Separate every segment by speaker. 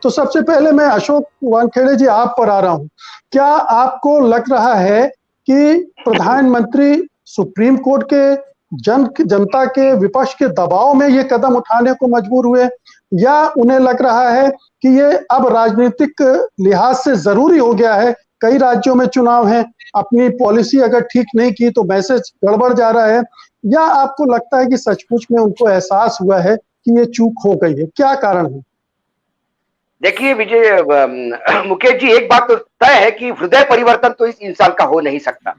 Speaker 1: तो सबसे पहले मैं अशोक वानखेड़े जी आप पर आ रहा हूं। क्या आपको लग रहा है कि प्रधानमंत्री सुप्रीम कोर्ट के जनता के विपक्ष के दबाव में ये कदम उठाने को मजबूर हुए, या उन्हें लग रहा है कि ये अब राजनीतिक लिहाज से जरूरी हो गया है? कई राज्यों में चुनाव हैं, अपनी पॉलिसी अगर ठीक नहीं की तो मैसेज गड़बड़ जा रहा है, या आपको लगता है कि सचमुच में उनको एहसास हुआ है कि ये चूक हो गई है? क्या कारण है?
Speaker 2: देखिए विजय, मुकेश जी, एक बात तो तय है कि हृदय परिवर्तन तो इस इंसान का हो नहीं सकता।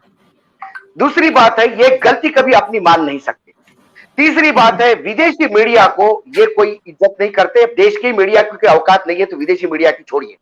Speaker 2: दूसरी बात है, ये गलती कभी अपनी मान नहीं सकते। तीसरी बात है, विदेशी मीडिया को ये कोई इज्जत नहीं करते। देश की मीडिया की औकात नहीं है तो विदेशी मीडिया की छोड़िए।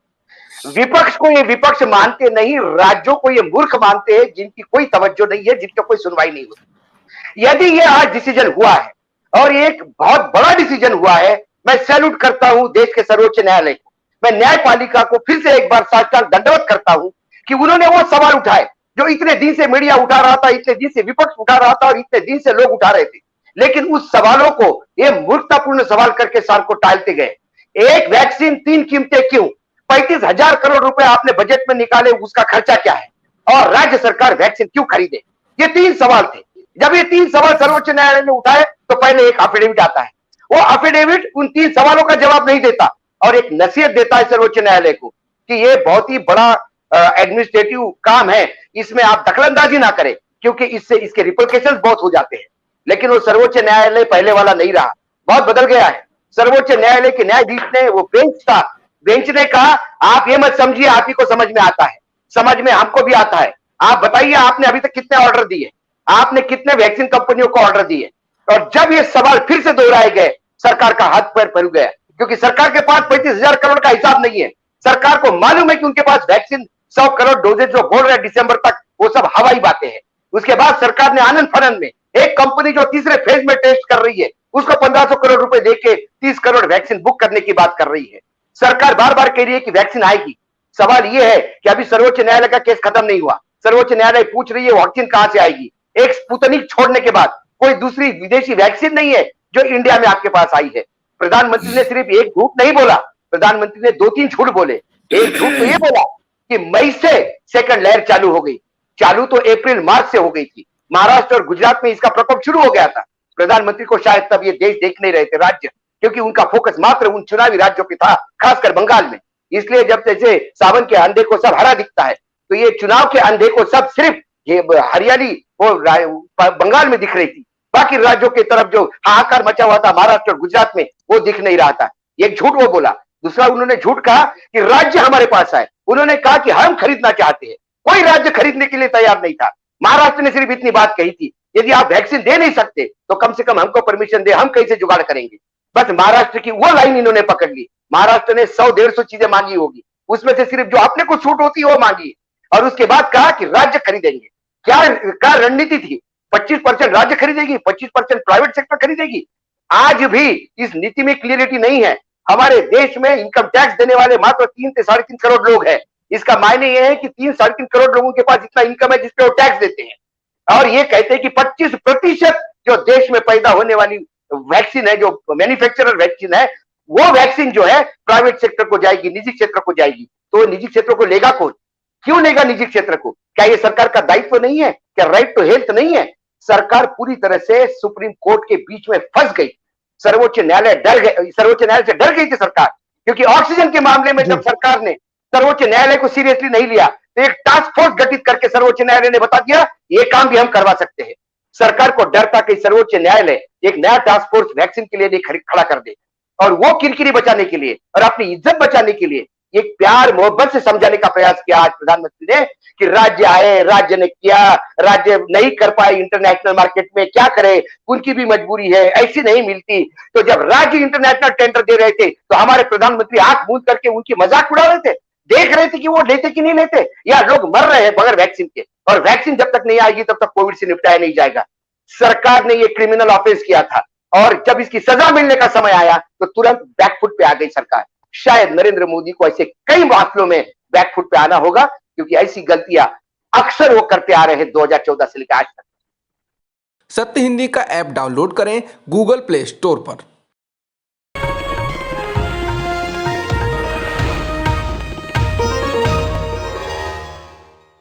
Speaker 2: विपक्ष को ये विपक्ष मानते नहीं, राज्यों को ये मूर्ख मानते हैं जिनकी कोई तवज्जो नहीं है, जिनका कोई सुनवाई नहीं होती। यदि ये आज डिसीजन हुआ है और ये एक बहुत बड़ा डिसीजन हुआ है, मैं सैल्यूट करता हूं देश के सर्वोच्च न्यायालय को। मैं न्यायपालिका को फिर से एक बार साष्टांग दंडवत करता हूं कि उन्होंने वो सवाल उठाए जो इतने दिन से मीडिया उठा रहा था, इतने दिन से विपक्ष उठा रहा था और इतने दिन से लोग उठा रहे थे। लेकिन उस सवालों को ये मूर्खतापूर्ण सवाल करके साल को टालते गए। एक वैक्सीन 3 कीमतें क्यों? 35,000 करोड़ रुपए आपने बजट में निकाले, उसका खर्चा क्या है? और राज्य सरकार वैक्सीन क्यों खरीदे? ये 3 सवाल थे। जब ये 3 सवाल सर्वोच्च न्यायालय ने उठाए तो पहले एक अफिडेविट आता है। वो अफिडेविट उन 3 सवालों का जवाब नहीं देता और एक नसीहत देता है सर्वोच्च न्यायालय को कि ये बहुत ही बड़ा एडमिनिस्ट्रेटिव काम है, इसमें आप दखलंदाजी ना करें क्योंकि इससे इसके रिप्लिकेशंस बहुत हो जाते हैं। लेकिन वो सर्वोच्च न्यायालय पहले वाला नहीं रहा, बहुत बदल गया है। सर्वोच्च न्यायालय के न्यायाधीश ने, वो बेंच था, बेंच ने कहा आप ये मत समझिए आप ही को समझ में आता है, समझ में हमको भी आता है। आप बताइए आपने अभी तक कितने ऑर्डर दिए, आपने कितने वैक्सीन कंपनियों को ऑर्डर दिए? और जब ये सवाल फिर से दोहराए गए, सरकार का हाथ पैर फैल गया क्योंकि सरकार के पास 35,000 करोड़ का हिसाब नहीं है। सरकार को मालूम है कि उनके पास वैक्सीन 100 करोड़ डोजेज जो बोल रहे हैं दिसंबर तक, वो सब हवाई बातें हैं। उसके बाद सरकार ने आनंद फानंद में एक कंपनी जो तीसरे फेज में टेस्ट कर रही है उसको 1500 करोड़ रुपए देके 30 करोड़ वैक्सीन बुक करने की बात कर रही है। सरकार बार बार कह रही है कि वैक्सीन आएगी। सवाल यह है कि अभी सर्वोच्च न्यायालय का केस खत्म नहीं हुआ। सर्वोच्च न्यायालय पूछ रही है वैक्सीन कहां से आएगी। एक स्पुतनिक छोड़ने के बाद कोई दूसरी विदेशी वैक्सीन नहीं है जो इंडिया में आपके पास आई है। प्रधानमंत्री ने सिर्फ एक झूठ नहीं बोला, प्रधानमंत्री ने 2-3 झूठ बोले। एक झूठ तो ये बोला कि मई से सेकंड लहर चालू हो गई। चालू तो अप्रैल मार्च से हो गई थी। महाराष्ट्र और गुजरात में इसका प्रकोप शुरू हो गया था। प्रधानमंत्री को शायद तब ये देश देख नहीं रहे थे राज्य, क्योंकि उनका फोकस मात्र उन चुनावी राज्यों पे था, खासकर बंगाल में। इसलिए जब जैसे सावन के अंधे को सब हरा दिखता है, तो ये चुनाव के अंधे को सब सिर्फ ये हरियाली वो बंगाल में दिख रही थी। बाकी राज्यों की तरफ जो हाहाकार मचा हुआ था महाराष्ट्र और गुजरात में, वो दिख नहीं रहा था। एक झूठ वो बोला। दूसरा उन्होंने झूठ कहा कि राज्य हमारे पास आए। उन्होंने कहा कि हम खरीदना चाहते हैं। कोई राज्य खरीदने के लिए तैयार नहीं था। महाराष्ट्र ने सिर्फ इतनी बात कही थी, यदि आप वैक्सीन दे नहीं सकते तो कम से कम हमको परमिशन दे, हम कैसे जुगाड़ करेंगे। बस महाराष्ट्र की वो लाइन इन्होंने पकड़ ली। महाराष्ट्र ने 100-150 चीजें मांगी होगी, उसमें से सिर्फ जो आपने कुछ छूट होती है वो मांगी, और उसके बाद कहा कि राज्य खरीदेंगे। क्या रणनीति थी? 25% राज्य खरीदेगी, 25% प्राइवेट सेक्टर खरीदेगी। आज भी इस नीति में क्लियरिटी नहीं है। हमारे देश में इनकम टैक्स देने वाले मात्र 3 से 3.5 करोड़ लोग हैं। इसका मायने यह है कि 3-3.5 करोड़ लोगों के पास इतना इनकम है जिसपे वो टैक्स देते हैं। और ये कहते हैं कि 25% जो देश में पैदा होने वाली वैक्सीन है, जो मैन्युफैक्चरर वैक्सीन है, वो वैक्सीन जो है प्राइवेट सेक्टर को जाएगी, निजी क्षेत्र को जाएगी। तो निजी क्षेत्र को लेगा कौन? क्यों लेगा निजी क्षेत्र को? क्या ये सरकार का दायित्व नहीं है? क्या राइट टू हेल्थ नहीं है? सरकार पूरी तरह से सुप्रीम कोर्ट के बीच में फंस गई। सर्वोच्च न्यायालय से डर गई थी सरकार, क्योंकि ऑक्सीजन के मामले में जब सरकार ने सर्वोच्च न्यायालय को सीरियसली नहीं लिया तो एक टास्क फोर्स गठित करके सर्वोच्च न्यायालय ने बता दिया ये काम भी हम करवा सकते हैं। सरकार को डर था कि सर्वोच्च न्यायालय एक नया टास्क फोर्स वैक्सीन के लिए खड़ा कर दे, और वो किरकिरी बचाने के लिए और अपनी इज्जत बचाने के लिए एक प्यार मोहब्बत से समझाने का प्रयास किया आज प्रधानमंत्री ने कि राज्य आए, राज्य ने किया, राज्य नहीं कर पाए इंटरनेशनल मार्केट में, क्या करे, उनकी भी मजबूरी है, ऐसी नहीं मिलती। तो जब राज्य इंटरनेशनल टेंडर दे रहे थे तो हमारे प्रधानमंत्री आंख मूंद करके उनकी मजाक उड़ा रहे थे, देख रहे थे कि वो लेते कि नहीं लेते, या लोग मर रहे हैं बगैर वैक्सीन के, और वैक्सीन जब तक नहीं आएगी तब तक कोविड से निपटाया नहीं जाएगा। सरकार ने ये क्रिमिनल ऑफेंस किया था, और जब इसकी सजा मिलने का समय आया तो तुरंत बैकफुट पे आ गई सरकार। शायद नरेंद्र मोदी को ऐसे कई मामलों में बैकफुट पे आना होगा, क्योंकि ऐसी गलतियां अक्सर वो करते आ रहे हैं 2014 से लेकर आज तक।
Speaker 3: सत्य हिंदी का ऐप डाउनलोड करें गूगल प्ले स्टोर पर।